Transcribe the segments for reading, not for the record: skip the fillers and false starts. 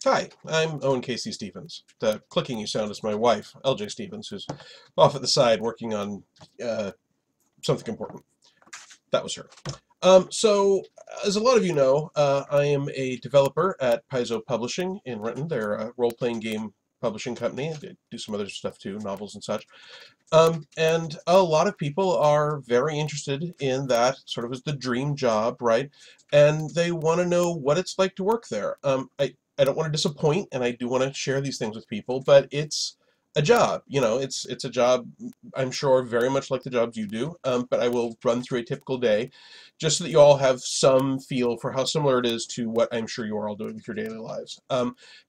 Hi, I'm Owen Casey Stevens. The clicking you sound is my wife, LJ Stevens, who's off at the side working on uh, something important. That was her. So, as a lot of you know, I am a developer at Paizo Publishing in Renton. They're a role-playing game publishing company. They do some other stuff too, novels and such. And a lot of people are very interested in that sort of as the dream job, right? And they want to know what it's like to work there. I don't want to disappoint, and I do want to share these things with people, but it's a job. You know, it's a job, I'm sure, very much like the jobs you do. But I will run through a typical day just so that you all have some feel for how similar it is to what I'm sure you are all doing with your daily lives.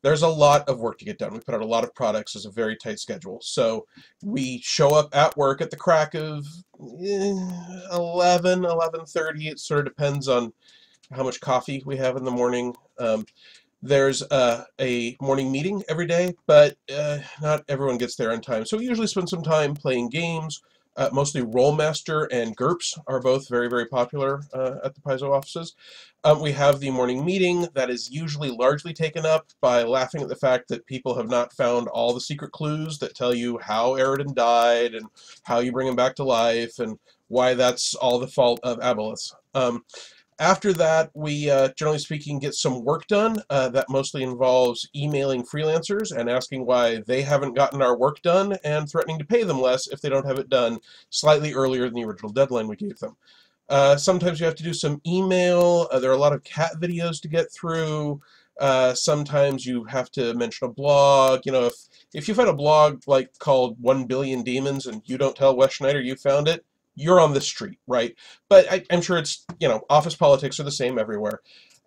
There's a lot of work to get done. We put out a lot of products as a very tight schedule. So we show up at work at the crack of 11:30. It sort of depends on how much coffee we have in the morning. There's a morning meeting every day, but not everyone gets there on time. So we usually spend some time playing games. Mostly Rollmaster and GURPS are both very, very popular at the Paizo offices. We have the morning meeting that is usually largely taken up by laughing at the fact that people have not found all the secret clues that tell you how Eridan died and how you bring him back to life and why that's all the fault of Aboleth. After that, we, generally speaking, get some work done. That mostly involves emailing freelancers and asking why they haven't gotten our work done and threatening to pay them less if they don't have it done slightly earlier than the original deadline we gave them. Sometimes you have to do some email. There are a lot of cat videos to get through. Sometimes you have to mention a blog. You know, if you find a blog like called 1 Billion Demons and you don't tell Wes Schneider you found it, you're on the street, right? But I'm sure it's, you know, office politics are the same everywhere.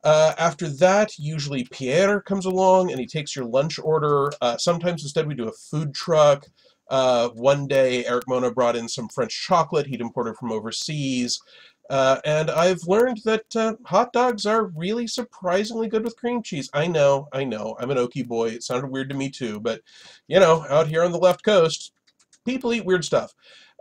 After that, usually Pierre comes along and he takes your lunch order. Sometimes instead we do a food truck. One day Eric Mona brought in some French chocolate he'd imported from overseas. And I've learned that hot dogs are really surprisingly good with cream cheese. I know, I'm an Okie boy. It sounded weird to me too, but, you know, out here on the left coast, people eat weird stuff.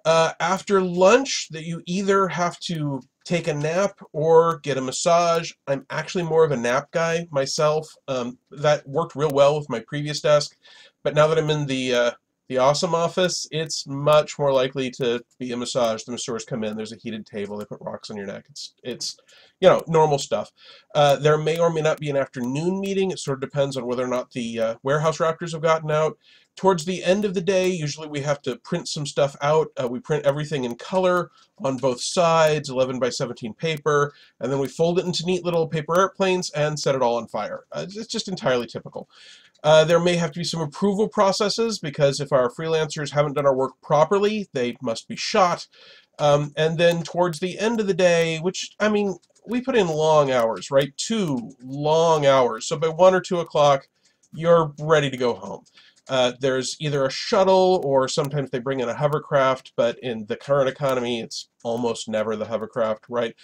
After lunch, that you either have to take a nap or get a massage. I'm actually more of a nap guy myself. That worked real well with my previous desk, but now that I'm in the awesome office, it's much more likely to be a massage. The masseurs come in, there's a heated table, they put rocks on your neck. It's you know, normal stuff. There may or may not be an afternoon meeting. It sort of depends on whether or not the warehouse raptors have gotten out. Towards the end of the day, usually we have to print some stuff out. We print everything in color on both sides, 11 by 17 paper, and then we fold it into neat little paper airplanes and set it all on fire. It's just entirely typical. There may have to be some approval processes because if our freelancers haven't done our work properly, they must be shot. And then towards the end of the day, which, I mean, we put in long hours, right? 2 long hours. So by 1 or 2 o'clock, you're ready to go home. There's either a shuttle or sometimes they bring in a hovercraft, but in the current economy, it's almost never the hovercraft, right?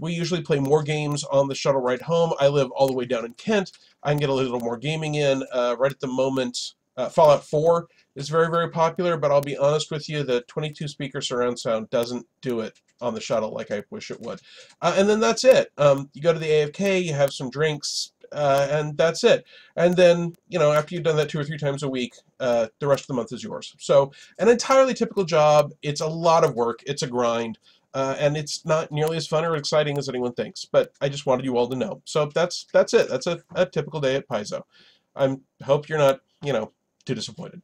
We usually play more games on the shuttle ride home. I live all the way down in Kent. I can get a little more gaming in. Right at the moment, Fallout 4 is very, very popular, but I'll be honest with you, the 22 speaker surround sound doesn't do it on the shuttle like I wish it would. And then that's it. You go to the AFK, you have some drinks, and that's it. And then, you know, after you've done that 2 or 3 times a week, the rest of the month is yours. So, an entirely typical job. It's a lot of work. It's a grind. And it's not nearly as fun or exciting as anyone thinks. But I just wanted you all to know. So that's it. That's a typical day at Paizo. I hope you're not, you know, too disappointed.